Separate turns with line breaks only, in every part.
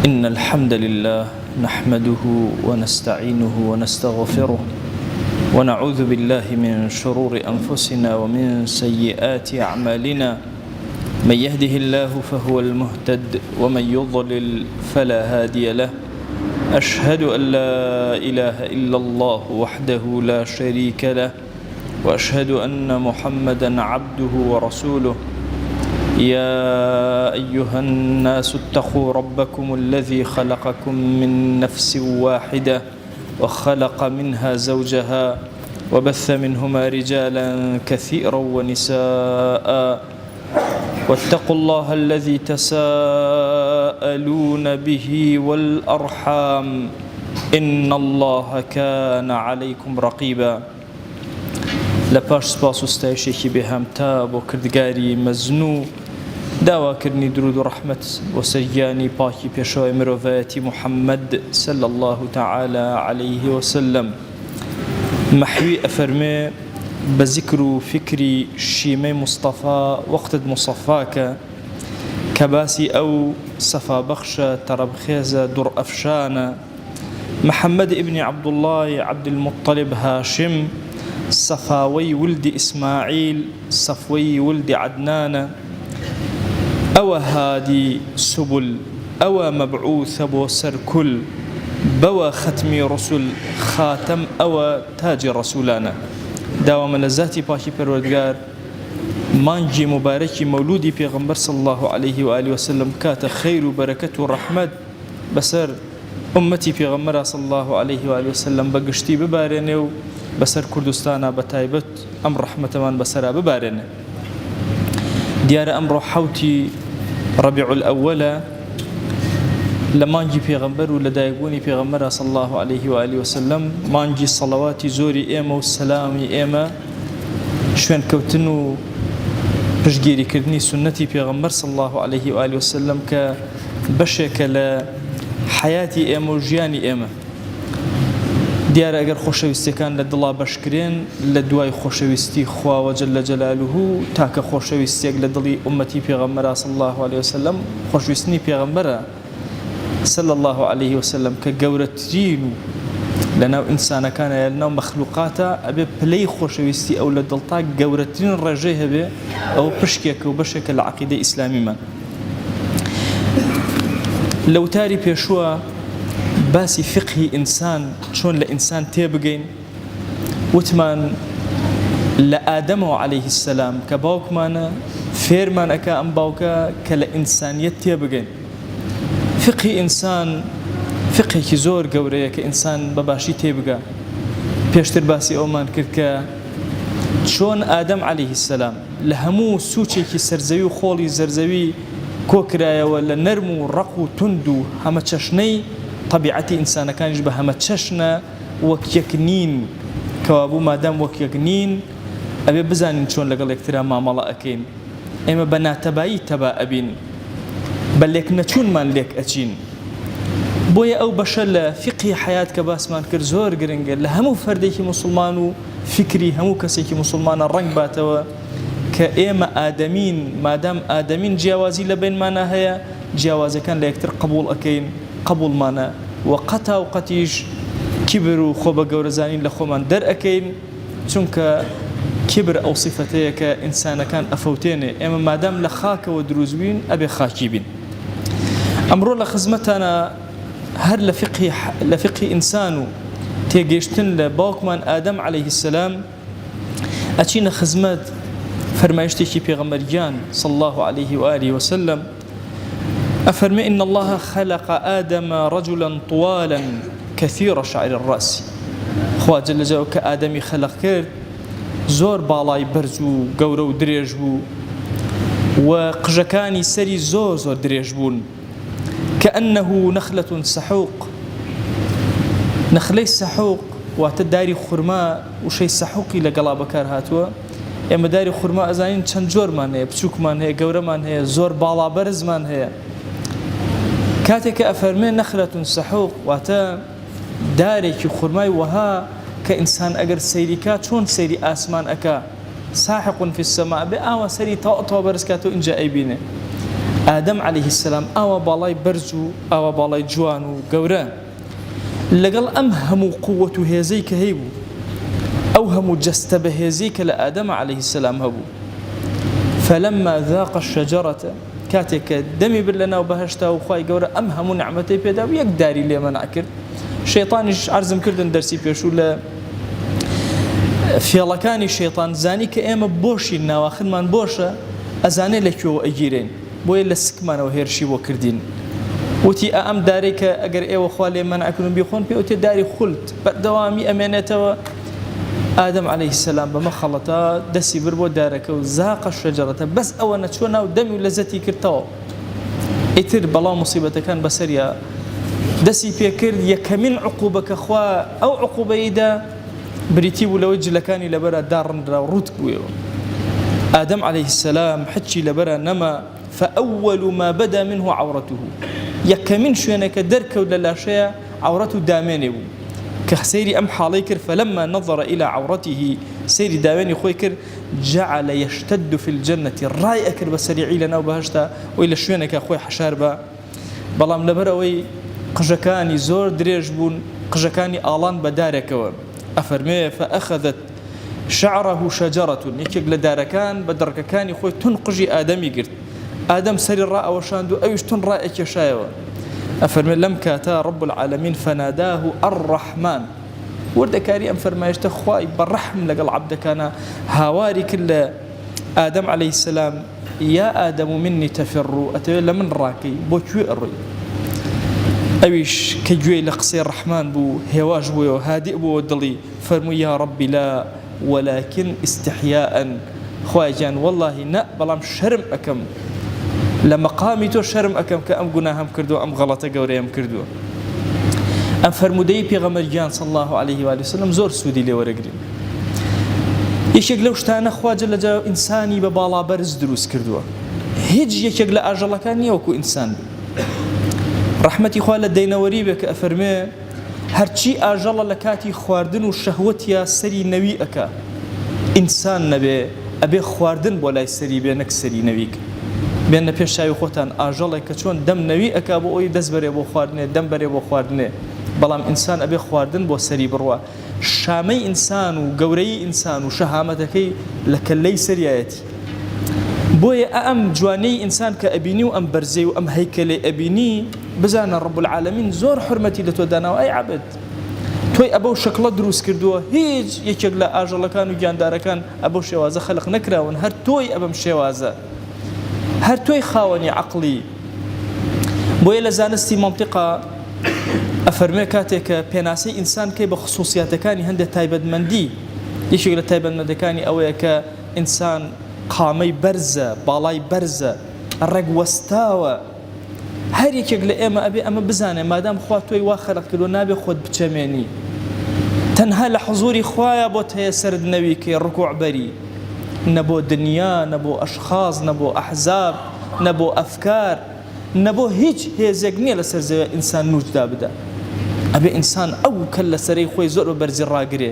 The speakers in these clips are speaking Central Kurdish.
إن الحمد لله نحمده ونستعينه ونستغفره ونعوذ بالله من شرور أنفسنا ومن سيئات أعمالنا. من يهده الله فهو المهتد ومن يضلل فلا هادي له. أشهد أن لا إله إلا الله وحده لا شريك له وأشهد أن محمدا عبده ورسوله. يا أيها الناس اتقوا ربكم الذي خلقكم من نفس واحدة وخلق منها زوجها وبث منهما رجالا كثيرا ونساء واتقوا الله الذي تساءلون به والأرحام إن الله كان عليكم رقيبا. لپاش سپاس و ستایشێکی بێهامتا بۆ کردگاری مەزنوو داواکردنی درود و ڕەحمەت بۆ سەرگیانی پاکی پێشەوەی مرۆڤایەتی محەممەد صلی الله تعالى عليه وسلم. مەحوی ئەفەرمێ بە ذیکر و فکری شیمەی مستەفا وەختت مصەفاکە کە باسی ئەو سەفابەخشە تەڕەبخێزە دوڕئەفشانە محەممەد ئیبنی عەبدوڵڵای عەبدولموطەلیب هاشم صفاوي ولد إسماعيل صفوي ولد عدنان أو هادي سبل أو مبعوث بوسر كل بوا ختمي رسل خاتم أو تاج رسولانا. داوام لذاتي باشي پروردگار مانجي مباركي مولودي پیغمبر صلى الله عليه وآله وسلم كات خير وبركة ورحمة بسر أمتي پیغمبر صلى الله عليه وآله وسلم بقشتي ببارنه بسر كردستانا بتايبت أم رحمة من بسرا ببارنه. ديار أمر حوتي ربيع الأول لمانجي پیغمبر ولدايقوني پیغمبر صلى الله عليه وآله وسلم مانجي صلواتي زوري إيما والسلامي إيما شوين كوتنو پشگیری کردنی سنتي پیغمبر صلى الله عليه وآله وسلم كبشك لحياتي إيما وجياني إيما. دیارە ئەگەر خۆشەویستەکان لە دڵا بەشکرێن لە دوای خۆشەویستی خواوە جەلە جەلالوه تاکە خۆشەویستێک لە دڵی ئومەتی پێغەمبەرە صلی الله عليه وسلم خۆشویستنی پێغەمبەرە صلی الله عليه وسلم کە گەورەترین و لەناو ئینسانەکانە یا لەناو مەخلوقاتە ئەبێ پلەی خۆشەویستی ئەو لە دڵتا گەورەترین ڕێژەی هەبێ ئەو پشکێکە و بەشێکە لە عەقیدەی ئیسلامیمان. لەوتاری پێشووە باسی فقهی ئینسان چۆن لە ئینسان تێبگەین وتمان لە ئادەمەوە عەلەیه السەلام کە باوکمانە فێرمان ئەکا ئەم باوکە کە لە ئینسانیەت تێبگەین. فقهی ئینسان فقهێکی زۆر گەورەیە کە ئینسان بەباشی تێبگا. پێشتر باسی ئەومان کرد کە چۆن ئادەم عەلەیه السەلام لە هەموو سوچێکی سەرزەوی و خۆڵی زەرزەوی کۆکرایەوە لە نەرم و ڕق و توند و هەمە چەشنەی طبيعتي إنسان كانش بهمة تششنا وكيكنين كوابو مادام وكيكنين أبي بزانين شون لقل اكترا ما ملا أكين إما بنا تباي تبا أبين بل لك نشون من لك أجين بويا أو بشل فقه حياة كباس مان كرزور قرنجر لهمو فرديك مسلمان فكري همو كسيك مسلمان الرنج باتوا كإما آدمين مادام آدمين جوازي لبين ما نهاية جوازي كان ليكتر قبول أكين قبول مانا وقتا وقتيش كبر وخوبة قورزانين لخومان در أكين چونك كبر أو صفتيه كإنسان كان أفوتين إما مادام لخاك ودروزوين أبي خاكيبين. أمرو لخزمتنا هر لفقه إنسانو تيجيشتن لباوكمان آدم عليه السلام أتينا خزمت فرمايشتكي بيغمريان صلى الله عليه وآله وسلم أفرمي إن الله خلق آدم رجلا طوالا كثير شعر الرأس. خوا جل جلاله كآدمي خلق كرد زور بالاي برزو قورو دريجبو وقجكاني سري زور دريجبون كأنه نخلة سحوق. نخلي السحوق وتداري خرماء وشي سحوقي لقلاب كار هاتوا اما داري خرماء أزانين چند جور من هي بچوك من هي قورة من هي زور بالا برز من هي كاتك أفرمي نخلة سحوق واتا داري خرماي وها كإنسان أجر سيركات شون سيري آسمان أكا ساحق في السماء بآوا سري طاقة برسكاتو إن جاء بينه آدم عليه السلام أو بالاي برزو أو بالاي جوانو قوران لقل أمهم قوة هزيك هيبو أوهم جستب هزيك لآدم عليه السلام هبو فلما ذاق الشجرة كاتك دمي بلنا وبهشتا وخواي قورا أمهم نعمتي بيدا ويقداري لي منع كرد شيطانش عرزم كردن درسي بيشو لا فيڵەکانی شێطان زانی کە ئێمە بۆشی ناواخنمان بۆشە ئەزانێ لەکوێوە ئەگیرێن بۆیە لە سکمانەوە هێرشی بۆ کردین وتی ئەم دارێک کە ئەگەر ئێوە خوا لێ مەنعکردن بیخۆن پێ وتێ داری خولت بەردەوامی ئەمێنێتەوە ئادەم عەلەیهی سەلام بەمە خەڵەتە دەستی بر بۆ دارەکە و زاقە شەجەرەتە بەس ئەوە نەچوە ناو دەمی و لەزەتی کردەوە ئیتر بەڵاو موسیبەتەکان بەسەریا دەستی پێکرد یەکەمین عقوبەکە خوا ئەو عقوبەیدا بريتي ولو جلكاني لبرا دارندرا وروت بويو آدم عليه السلام حجي لبرا نما فأول ما بدا منه عورته يكمن شوينك درك ولا لا شيء عورته داميني كسيري أم حاليكر فلما نظر إلى عورته سيري داميني خويكر جعل يشتد في الجنة الرأي أكر بسريعي لنا وبهشتا وإلى شوينك أخوي حشاربا بلام لبرا وي قجكاني زور دريجبون قجكاني آلان بداركوا أفرمي فأخذت شعره شجرة يكيق لداركان بدرككان يخوي تنقجي آدمي قرت آدم سري الرأى وشاندو أيش تن رأيك شايوا أفرمي لم كاتا رب العالمين فناداه الرحمن وردكاري أم فرمايش تخواي بالرحم لقل عبد كان هواري كل آدم عليه السلام يا آدم مني تفر أتولى من راكي بوكوي الري أويش كجوي لقصي الرحمن بو هواج بو هادئ بو ودلي فرمو يا ربي لا ولكن استحياء خواجان والله نا بلام شرم أكم لمقامي تو شرم أكم كأم قناهم كردو أم غلطة قوريهم كردو أم فرمو دي بيغمر جان صلى الله عليه وآله وسلم زور سودي لي ورقرين يشيق لو شتانا خواجة لجاو إنساني ببالا برز دروس كردو هيج يشيق لأجل كان يوكو إنسان بي رحمتي خوالة دينوري بك أفرمي هرچی ئاژەڵە لە کاتی خواردن و شەهوەتیە سەری نەوی ئەکا ئینسان نەبێ ئەبێ خواردن بۆ لای سەری بێ نەک سەری نەویک بێنە پێش چاوی خۆتان ئاژەڵێک کە چۆن دەم نەوی ئەکا بۆ ئەوی دەست بەرێ بۆ خواردنێ دەم بەرێ بۆ خواردنێ بەڵام ئینسان ئەبێ خواردن بۆ سەری بڕوە شامەی ئینسان و گەورەی ئینسان و شەهامەتەکەی لە کەللەی سەریایەتی بۆیە ئەم جوانەی ئینسان کە ئەبینی و ئەم بەرزەی و ئەم هەیکەلەی ئەبینی بزانە رب العالمین زۆر حورمەتی لە تۆ داناوە ئەی عەبد تۆی ئەبەو شەکڵە دروست کردووە هیچ یەکێک لە ئاژەڵەکان و گیاندارەکان ئەبەو شێوازە خەلق نەکراون هەر تۆی ئەبەم شێوازە هەر تۆی خاوەنی عەقڵی بۆیە لە زانستی مەنتیقا ئەفەرمێ کاتێک کە پێناسەی ئینسان کەی بە خصوصیاتەکانی هەندێک تایبەتمەندی یەکێک لە تایبەتمەندەکانی ئەوەیە کە ئینسان قامەی بەرزە باڵای بەرزە ڕێگوەستاوە هەر یەکێک لە ئێمە ئەبێ ئەمە بزانێ مادام خوا تۆی وا خەلق کردو نابێ خۆت بچەمێنی تەنها لە حوزوری خوایە بۆ هەیە سەردنەوی کە ڕکوع بەری نەبۆ دنیا نەبۆ ئەشخاص نەبۆ ئەحزاب نەبۆ ئەفکار نەبۆ هیچ هێزێک نییە لەسەر زەوی ئینسان نوجدا بدە ئەبێ ئینسان ئەو کەل لە سەرەی خۆی زۆر بە بەرزی ڕاگرێ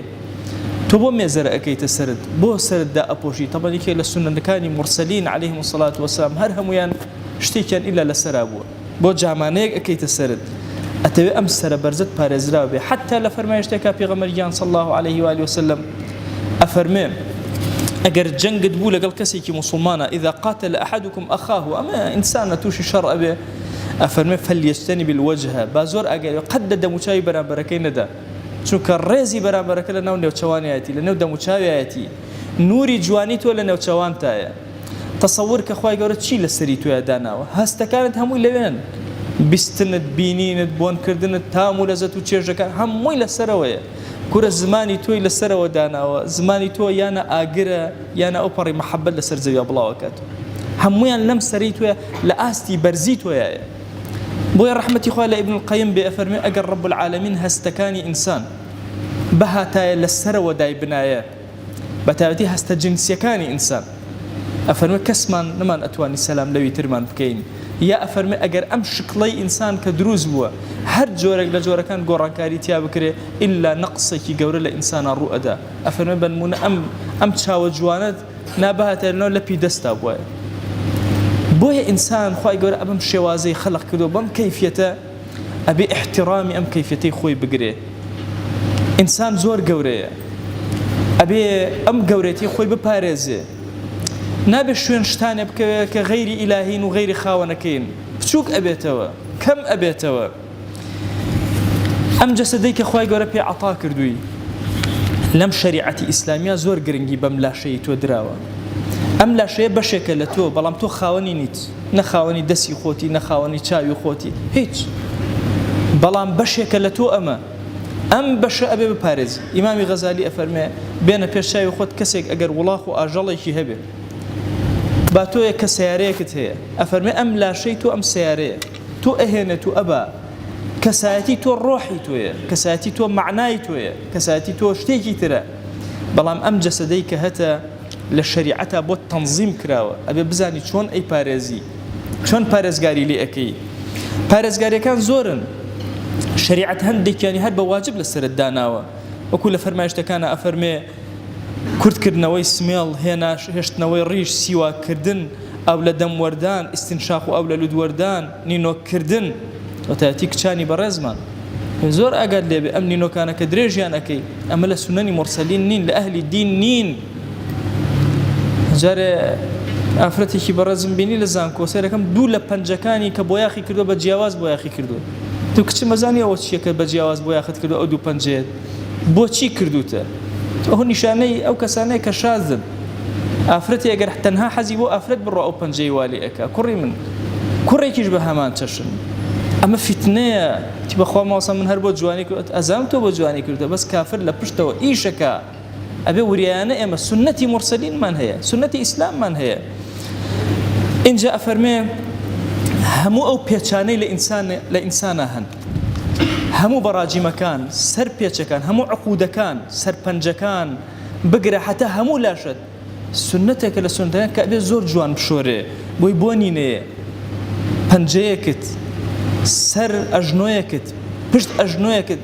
تۆ بۆ مێزەرە ئەەکەیتە سرد بۆ سەردا ئەپۆشی تەبەنیکێ لە سونەنەکانی مرسەلین عەلەیهیمو سەڵات وەسەلام هەر هەمویان شتێکیان ئیلا لەسەرا بووە بۆ جامانەیەک ئەەکەیتە سرد ئەتەوێ ئەم سەرە بەرزت پارێزراوە بێ حتا لە فەرمایشتێکا پێغەمبەریان صلی الله عليه وآله وسلم ئەفەرمێ ئەگەر جەنگت بوو لەگەڵ کەسێکی موسڵمانە إذا قاتل أحدكم أخاه ئەمە ئینسانە تووشی شەڕ ئەبێ ئەفەرمێ فليجتنب الوجه با زۆر ئاگەری قەت دەموچاوی بەرامبەرەکەی نەدا چونکە ڕێزی بەرامبەرەکە لە ناو نێوچەوانایەتی لە نێو دەموچاویایەتی نوری جوانی تۆ لە نێوچەوانتایە تصور کە خوای گەورە چی لەسەری تۆیە داناوە هەستەکانت هەمووی لەوێن بیستنت بینینت بۆنکردنت تام و لەزەت و چێژەکان هەمووی لەسەرەوەیە کورە زمانی تۆی لەسەرەوە داناوە زمانی تۆ یانە ئاگرە یانە ئەو پەڕی مەحەبەت لەسەر زەویە بڵاوەکات هەموویان لەم سەری تۆیە لە ئاستی بەرزی تۆیایە بۆیە ڕەحمەتی خوا لە ئیبن القەیم بێ ئەفەرمێ ئەگەر ڕەب العالەمین هەستەکانی ئینسان بەهاتایە لەسەرەوە دایبنایە بەتایبەتی هەستە جنسیەکانی ئینسان ئەفەرمێ کەسمان نەمان ئەتوانی سەلام لەوی ترمان بکەین یا ئەفەرمێ ئەگەر ئەم شقڵەی ئینسان کە دروست بووە هەر جۆرێک لە جۆرەکان گۆڕانکاری تیا بکرێ ئیلا نەقسێکی گەورە لە ئینسانە ڕوو ئەدا ئەفەرمێ بەنمونە ئەم چاوە جوانت نابهاتە لەنەوە لەپی دەستا بووە بۆیە ئینسان خوای گەورە ئەبەم شێوازەی خەلق کردو بەم کەیفیەتە ئەبێ احترامی ئەم کەیفیەتەی خۆی بگرێ. ئینسان زۆر گەورەیە، ئەبێ ئەم گەورەتی خۆی بپارێزێ، نابێ شوێن شتانێ بکەوێت کە غەیری ئیلاهین و غەیری خاوەنەکەین، بچووک ئەبێتەوە، کەم ئەبێتەوە. ئەم جەسەدەی کە خوای گەورە پێ عەتا کردووی لەم شەریعەتی ئیسلامیە زۆر گرنگی بەم لاشەی تۆ دراوە. ئەم لاشەیە بەشێکە لە تۆ، بەڵام تۆ خاوەنی نیت، نەخاوەنی دەستی خۆتی، نەخاوەنی چاوی خۆتی، هیچ، بەڵام بەشێکە لە تۆ ئەمە. ئەم بەشە ئەبێ بپارێزی. ئیمامی غەزالی ئەفەرمێ بێنە پێش چاوی خۆت کەسێک ئەگەر وڵاخ و ئاژەڵێکی هەبێ با تۆیە کە سیارەیەکت هەیە، ئەفەرمێ ئەم لاشەی تۆ ئەم سیارەیە تۆ ئەهێنێت و ئەبا کەسایەتی تۆ ڕۆحی تۆیە، کەسایەتی تۆ معنای تۆیە، کەسایەتی تۆ شتێکی ترە. بەڵام ئەم جەسەدەی کە هەتە لە شەریعەتە بۆ تەنزیم کراوە، ئەبێ بزانی چۆن ئەی پارێزی، چۆن پارێزگاری لێ ئەەکەی. پارێزگاریەکان زۆرن، شریعەت هەندێکیانی هەر بە واجب لەسەرت داناوە، وەکو لە فەرمایشتەکانە ئەفەرمێ کورتکردنەوەی سمێڵ، هێشتنەوەی ڕیش، سیواکردن، ئەو لە دەموەردان، ئیستنشاق و ئەو لە لودوەردان، نینۆکردن، وەتایەتی کچانی بەڕێزمان زۆر ئاگات لێبێ ئەم نینۆکانە کە درێژیان ئەەکەی ئەمە لە سونەنی مرسەلین نین، لە ئەهلی دین نین. جارێ ئافرەتێکی بەڕێزم بینی لە زانکۆسەرەکەم دوو لە پەنجەکانی کە بۆ یاخی کردو بە جیاواز بۆ یاخی کردو. تو کچ مەزانی ئەوە چیەکە بە جیاواز بۆ یاخت کردو ئەو دوو پەنجەیەت بۆچی کردوتە؟ ئەو نیشانەی ئەو کەسانەیە کە شازن. ئافرەتی ئەگەر تەنها حەزی بۆ ئافرەت بڕۆ ئەو پەنجەی والی ئەکا، کوڕی من کوڕێکیش بە هەمان چەشن. ئەمە فیتنەیە، تی بەخوا ماوەسە من هەر بۆ جوانی کرد، ئەزام تۆ بۆ جوانی کردو، بەس کافر لە پشتەوە ئیشەکە. ئەبێ وریانە ئێمە سنەتی مرسەلینمان هەیە، سنەتی ئیسلاممان هەیە. اینجا ئەفەرمێ هەموو ئەو پێچانەی لە ئینسانە هەن، هەموو بەڕاجیمەکان، سەر پێچەکان، هەموو عقودەکان، سەرپەنجەکان بگرە حتا هەموو لاشت سنەتێکە لە سنەتەکان کە ئەبێ زۆر جوان بشۆرێ. بۆی بۆنینەیە پەنجەیەکت، سەر ئەژنۆیەکت، پشت ئەژنۆیەکت،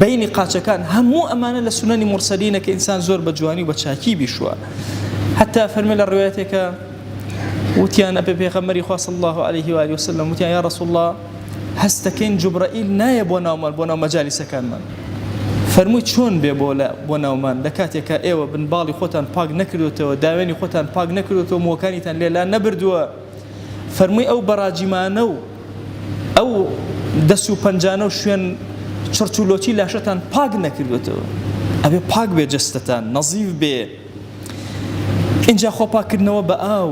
بینی قاچەکان، هەموو ئەمانە لە سنەنی مرسەلینە کە ئینسان زۆر بە جوانی و بە چاکی بیشوە. حتا فەرمێ لە ڕوایەتێکە وتیان ئەبێ پێغەمبەری خوا صلی الله علیه و آله وسلم وتیان یا رسول الله هەستەکەین جوبرائیل نایە بۆ ناومان، بۆ ناو مەجالیسەکانمان. فەرمووی چۆن بێ بۆ ناومان لە کاتێکە ئێوە بنباڵی خۆتان پاک نەکردوتەوە، داوێنی خۆتان پاک نەکردوتەوە، مۆکانیتان لێلا نەبردووە. فەرمووی ئەو بەڕاجیمانە و ئەو دەست و پەنجانە و شوێن چڕچ و لۆچی لاشەتان پاک نەکردوتەوە، ئەبێ پاک بێ جەستەتان، نەزیف بێ. اینجا خۆ پاکردنەوە بە ئاو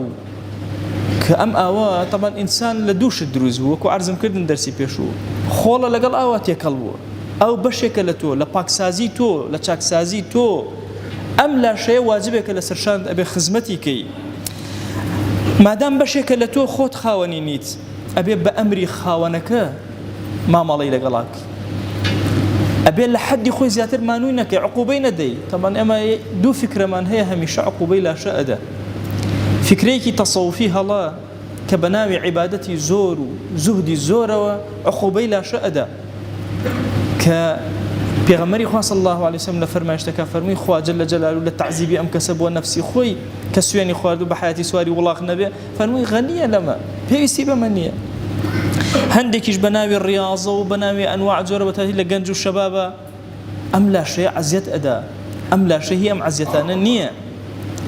کە ئەم ئاوە تەبەن ئینسان لە دووشت دروست بوو، وەکو عەرزم کردن دەرسی پێشوو، خۆڵە لەگەڵ ئاوا تێکەڵ بووە. ئەو بەشێکە لە تۆ، لە پاکسازی تۆ، لە چاکسازی تۆ. ئەم لاشەیە واجبێکە لە سەرشان ئەبێ خزمەتی کەی. مادام بەشێکە لە تۆ خۆت خاوەنی نیت، ئەبێ بە ئەمری خاوەنەکە مامەڵەی لەگەڵاک، ئەبێ لە حەدی خۆی زیاتر مانووی نەکەی، عقوبەی نەدەی. تەبەن ئێمە دوو فکرەمان هەیە هەمیشە عقوبەی لاشە ئەدە. فکرێکی تەسەوفی هەڵا کە بە ناوی عیبادەتی زۆر و زوهدی زۆرەوە عقوبەی لاشە ئەدا، کە پێغەمبەری خوا صلی الله علیه وسلم لە فەرمایشتەکە فەرمووی خوا جەل جەلاله لە تەعذیبی ئەم کەسە بۆ نەفسی خۆی کە سوێنی خواردو بە حیاتی سواری وڵاق نەبێ، فەرمووی غەنیە لەمە، پێویستی بەمە نییە. هەندێکیش بە ناوی ڕیاضە و بە ناوی ئەنواع جۆرە بەتایبەتی لە گەنج و شەبابە ئەم لاشەیە عەزیەت ئەدا. ئەم لاشە هی ئەم عەزیەتانە نییە.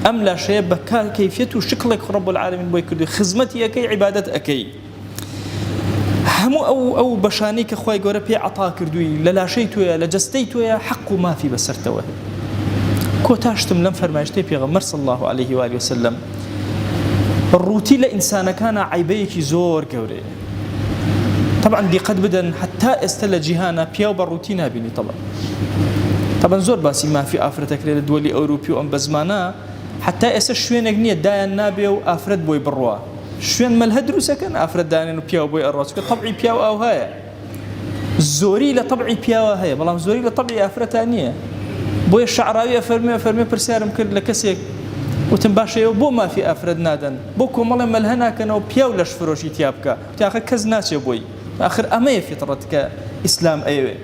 ئەم لاشەیە بە کەیفیەت و شکڵێک ڕەب العالەمین بۆی کردووی، خزمەتی ئەەکەی، عیبادەت ئەەکەی. هەموو ئەو بەشانەی کە خوای گەورە پێ عەتا کردووی لە لاشەی تۆیە، لە جەستەی تۆیە، حەق و مافی بەسەرتەوە هەیە. کۆتاشتم لەم فەرمایشتەی پێغەمبەر صلی الله علیه و آله وسلم. ڕووتی لە ئینسانەکانە عیبەیەکی زۆر گەورەیە. طبعا دیقەت بدەن حتا ئێستا لە جیهانە پیا و بە ڕووتی نابینی. طبعا زۆر باسی مافی ئافرەتەکرێت لە دووەلی ئەوروپی و ئەم بە زمانە، حتا ئێستا شوێنێک نییە دایان نابێ و ئافرەت بۆی بڕوا. شوێن مەلهە دروستەکەن ئافرەت دانێن و پیا و بۆی ئەڕوا، چونکە تەبعی پیا و ئەو هەیە، زۆری لە تەبعی پیاوە هەیە، بەڵام زۆری لە تەبعی ئافرەتان نییە. بۆیە شەعراوی فەرمێ پرسیارم کرد لە کەسێک، وتم باشەیەوە بۆ مافی ئافرەت نادەن، بۆ کۆمەڵە مەلهە ناکەنەوە پیا و لەش فرۆشی تیا بکە، تاخە کەس ناچێ بۆی. آخر ئەمەیە فیتڕەت کە ئیسلام ئەوێ،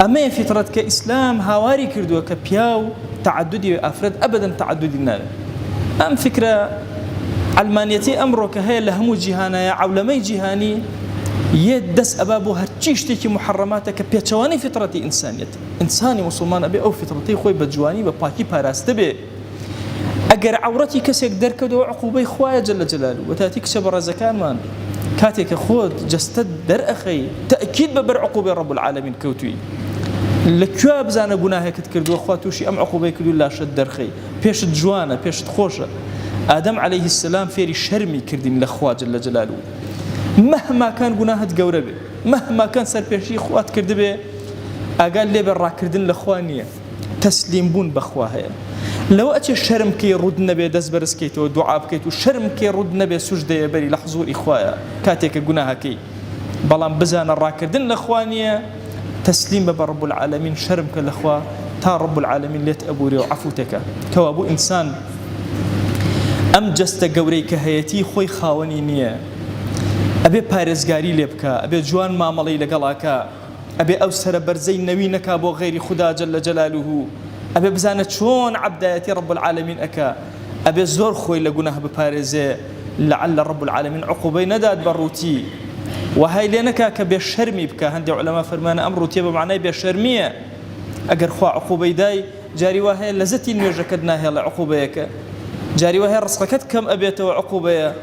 ئەمەیە فیتڕەت کە ئیسلام هاواری کردووە کە پیا و تعددی ئافرەت ئەبەدەن تعددی ناوێت. ئەم فکرە علمانيتي أمرك هي لهمو جهانا عولمي جهاني يدس أبابو هرچيشتكي محرماتك بيتشواني فطرتي إنسانية إنساني مسلمان أبي أو فطرتي خوي بجواني بباكي باراست بي أجر عورتي كسيك دركدو عقوبي خوايا جل جلاله وتاتيك شبر زكان مان كاتيك خود جستد در أخي تأكيد ببر عقوبي رب العالمين كوتوي لكواب زانا قناهي كتكردو أخواتوشي أم عقوبي كدو لا شد درخي بيش جوانا بيش خوشة آدم عليه السلام فيري شرمي كردين لأخوة جل جلاله مهما كان قناهت قوربه مهما كان سربيشي خوات كردبه أقال لي برا كردن لأخوانية تسليم بون بأخوها لو أتي الشرم كي رد نبي دز برسكيتو دعاء بكيتو شرم كي رد نبي سجدة بري لحظور إخوايا كاتيك قناها كي بلان بزان الراكردن لأخوانية تسليم برب العالمين شرم كالأخوة تا رب العالمين ليت أبوري وعفوتك كوابو إنسان أم جست قوريك هيتي خوي خاوني نية أبي بارزگاری لبكا أبي جوان معاملي لقلاكا أبي أوسر برزي نوينك أبو غير خدا جل جلاله أبي بزانة شون عبدايتي رب العالمين أكا أبي زور خوي لقناه ببارزي لعل رب العالمين عقوبي نداد بروتي وهاي لينكا كبي الشرمي بكا هندي علماء فرمان أمروتي بمعنى بي الشرمية أقر خوا عقوبي داي جاري وهي لزتي نيوجا كدناها لعقوبيك جاري وهي رسقكت كم أبيت وعقوبية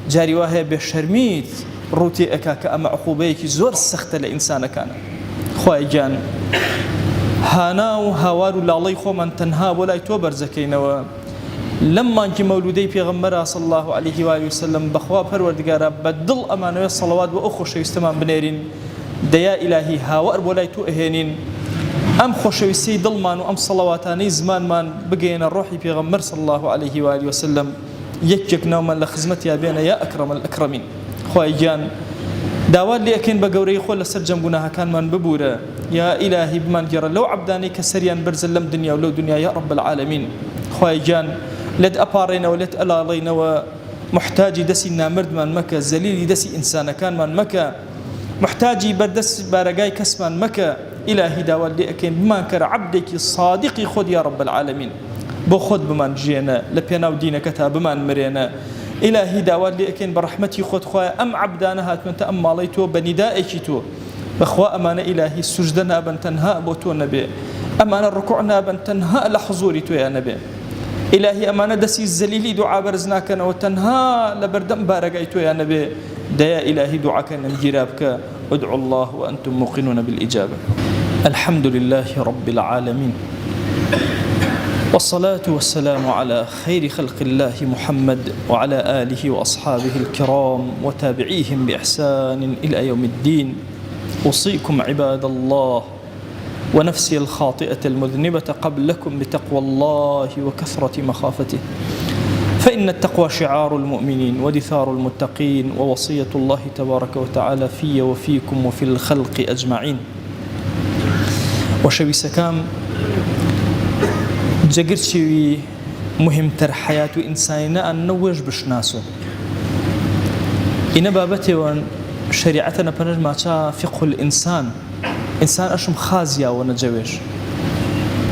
جاري وهي بشرميت روتي أكاك أما عقوبيك زور سخت لإنسان كان خواهي جان هاناو هاوارو لالي خو من تنها ولا يتوبر زكينوا لما انك مولودي في غمرة صلى الله عليه وآله وسلم بخوا پروردگارا بدل أمانوية الصلوات وأخو شويستمان بنيرين ديا إلهي هاوار ولا يتو أهينين أم خوشويستي دلمان وأم صلواتاني زمان من بقينا الروحي في غمر صلى الله عليه وآله وسلم يكجك نوما لخزمتي بين يا أكرم الأكرمين خواهي جان داوال لي أكين بقوري خول لسرجم قناها كان من ببورة يا إلهي بمن جرى لو عبداني كسريان برزلم دنيا ولو دنيا يا رب العالمين خواهي جان لد أبارينا ولد ألالينا ومحتاجي دسينا مرد من مكة زليلي دسي إنسان كان من مكة محتاجي بردس بارقاي كسمان مكة إلهي داوال لي أكين بمن كر عبدك صادقي خود يا رب العالمين بو خود بمان جينا لبينا ودينا كتاب بمان مرينا إلهي داوال لي أكين برحمتي خود خوايا أم عبدانا هات من تأم ماليتو بندائك تو بخوا أمان إلهي سجدنا بن تنهاء بوتو نبي أمان الركوعنا بن تنهاء لحضوري تو يا نبي إلهي أمان دسي الزليلي دعاء برزناكنا وتنهاء لبردم بارقايتو يا نبي ديا إلهي دعاك نجرابك ادعوا الله وأنتم موقنون بالإجابة الحمد لله رب العالمين والصلاة والسلام على خير خلق الله محمد وعلى آله وأصحابه الكرام وتابعيهم بإحسان إلى يوم الدين أوصيكم عباد الله ونفسي الخاطئة المذنبة قبلكم بتقوى الله وكثرة مخافته فإن التقوى شعار المؤمنين ودثار المتقين ووصية الله تبارك وتعالى في وفيكم وفي الخلق أجمعين وشوي سكام جگرت شوی مهمتر حياة إنساننا أن نوج بشناسه إن بابته وان شريعتنا بنج ما شاء فقه الإنسان إنسان أشم خازيا ونجويش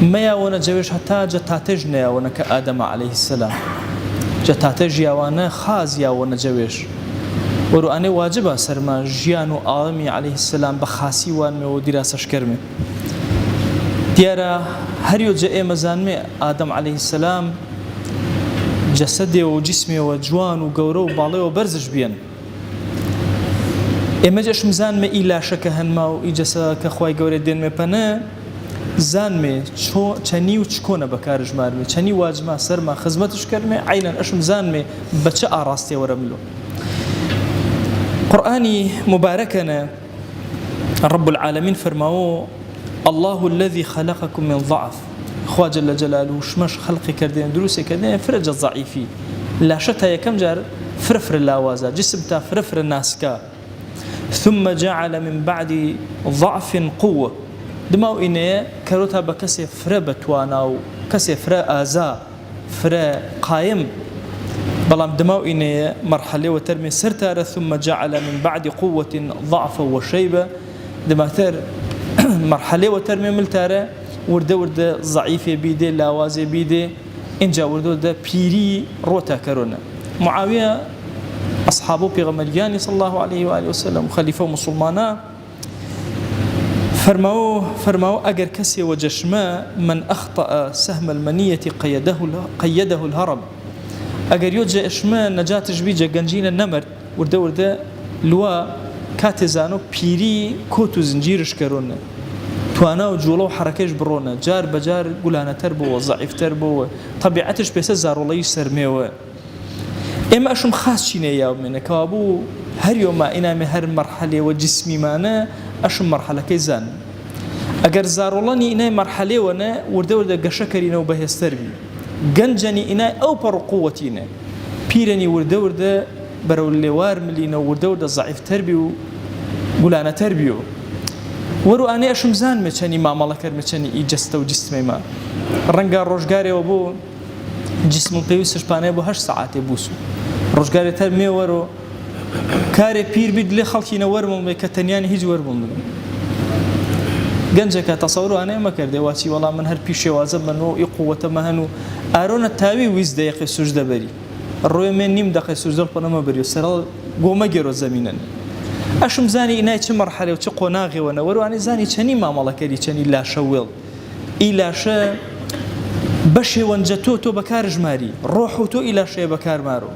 ما يا ونجويش حتى جتاتجنا ونك آدم عليه السلام جتاتجيا وانا خازيا ونجويش ورؤاني واجبة سرما جيانو آدمي عليه السلام بخاسي وان ودراسة كرمه دیارە هەریۆجە ئێمە زانمێ ئادەم عەلەیهی سەلام جەسەدێەوە و جیسمێەوە جوان و گەورە و باڵێەوە بەرزش بێن ئێمە جەشم زانمێ ئی لاشەکە هەنما و ئی جەسەکە خوای گەورە دێنمێ پەنە زانمێ چەنی و چکۆنە بەکارژمارمێ چەنی واجما سەرما خزمەتش کردمێ عینەن ئەشم زانمێ بەچە ئاڕاستێ وەرەملۆ قورئانی مبارەکەنە رب العالمين فرماوه الله الذي خلقكم من ضعف خوا جل جلاله شمش خلقي كردين دروسي كردين فرج الضعيفي لا شتا يكم جار فرفر اللاوازا جسم تا فرفر الناسكا ثم جعل من بعد ضعف قوة دماو إنه كروتا بكسي فرا بتوانا كسي فرا آزا فرا قايم بلام دماو إنه مرحلة وترمي سرتار ثم جعل من بعد قوة ضعفا وشيبة دماتر مرحلة وترمي ملتارة ورده ضعيفة بيده لاوازة بيده إنجا ورده ده بيري روتا كرونا معاوية أصحابه بيغمرياني صلى الله عليه وآله وسلم خليفة مسلمانا فرماو أجر كسي وجشما من أخطأ سهم المنية قيده الهرب أجر يوجه إشما نجاة جبيجة جنجين النمر ورده لوا كاتزانو بيري كوتو زنجيرش كرونا توانا وجولو حركش برونا جار بجار قولانا تربو وضعيف تربو طبيعتش بيس زارولي سرميوه اما اشم خاص شينه يا من كابو هر يوم انا هر مرحله وجسمي مانا اشم مرحله كيزان اگر زارولني انا مرحله وانا ورده قشكرينا وبهستربي جنجني انا او بر قوتينا بيرني ورده برو اللوار ملينا ورده ضعيف تربي قولانا تربيو ورو أنا أشوم زان مشاني ما ملكر مشاني إجست وجسمي ما رنجا روجاري وبو جسم القيوس إسبانيا بو 8 ساعات بوسو روجاري ترمي ورو كاري بير بدلي خلقينا ورمم كتنياني هيج ورمم جنجك تصوروا أنا ما كردي واتي والله من هالبيشة وازمنو يقوة مهنو أرونا تاوي ويز دقيقة سجدة بري الرؤية من نيم دقيقة سجدة ما بريو سرال قوم جرو زمينا أشوم زاني إناي كم مرحلة وش قناغي ونورو أنا زاني كني ما ملكري كني لا شويل إلى شيء بشي وانجتو تو بكار جماري روحو تو إلى شيء بكار مارو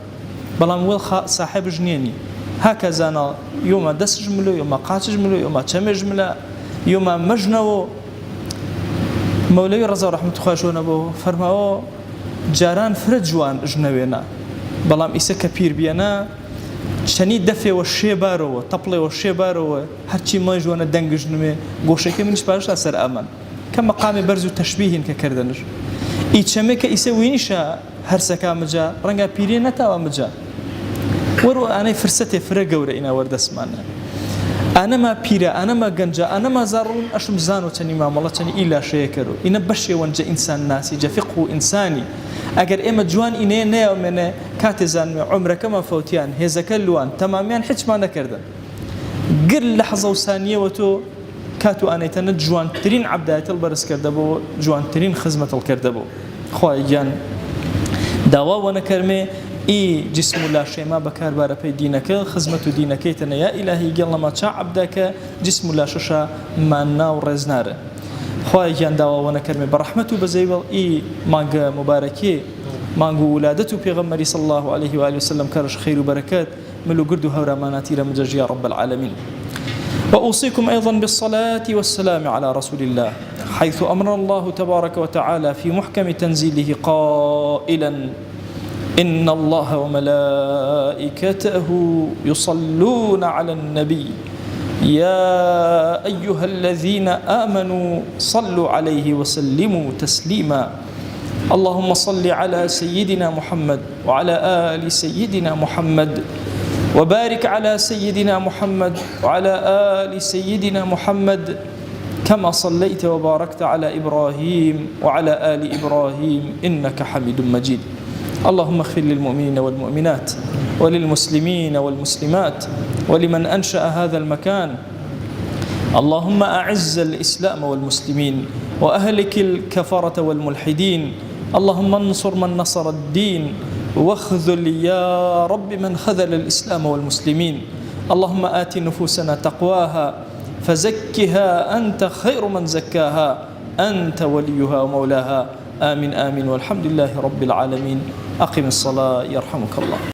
بلام ويل صاحب جنيني هكذا أنا يوم دس جملو يوم قاتش جملو يوم كم جملة يوم مجنو مولوي رضا رحمة الله شو نبو فرماو جاران فرجوان جنوينا بلام إسا كبير بينا شنی دفع و شیبارو و طبله و شیبارو هرچی ما جوانا دنگش نمی گوشه که منش باش اثر آمن کم مقام برز و تشبیهین که کردنش ایچمه که ایسه وینشا هر سکا مجا رنگا پیری نتاوا مجا ورو آنی فرصت فرق وره اینا ورد اسمانه أنا ما بيرا أنا ما جنجا أنا ما زارون أشم زانو تاني ما مالله تاني إلا شيء كرو إن بشي وانجا إنسان ناسي جا فقه إنساني أجر إما جوان إني نيا من كاتزان عمره كما فوتيان هذا كلوان تماميا حج ما نكردن قل لحظة وثانية وتو كاتو أنا تنجوان ترين عبدات البرس كردبو جوان ترين خدمة الكردبو خواجان دوا ونكرمه إي جسم الله شيء ما بكار بارا في دينك خدمة دينك تنا يا إلهي قال ما تشاء عبدك جسم الله ششا منا ورزنار خواجان دوا ونكرمه برحمته بزيبل إي مانجا مباركي مانجو ولادته بيغمري صلى الله عليه وآله وسلم كرش خير وبركات ملو قردو هورا ماناتي رمجاج يا رب العالمين وأوصيكم أيضا بالصلاة والسلام على رسول الله حيث أمر الله تبارك وتعالى في محكم تنزيله قائلا إن الله وملائكته يصلون على النبي يا أيها الذين آمنوا صلوا عليه وسلموا تسليما اللهم صل على سيدنا محمد وعلى آل سيدنا محمد وبارك على سيدنا محمد وعلى آل سيدنا محمد كما صليت وباركت على إبراهيم وعلى آل إبراهيم إنك حميد مجيد اللهم اغفر للمؤمنين والمؤمنات وللمسلمين والمسلمات ولمن أنشأ هذا المكان اللهم أعز الإسلام والمسلمين وأهلك الكفرة والملحدين اللهم انصر من نصر الدين واخذل يا رب من خذل الإسلام والمسلمين اللهم آت نفوسنا تقواها فزكها أنت خير من زكاها أنت وليها ومولاها آمين آمين والحمد لله رب العالمين أقم الصلاة يرحمك الله.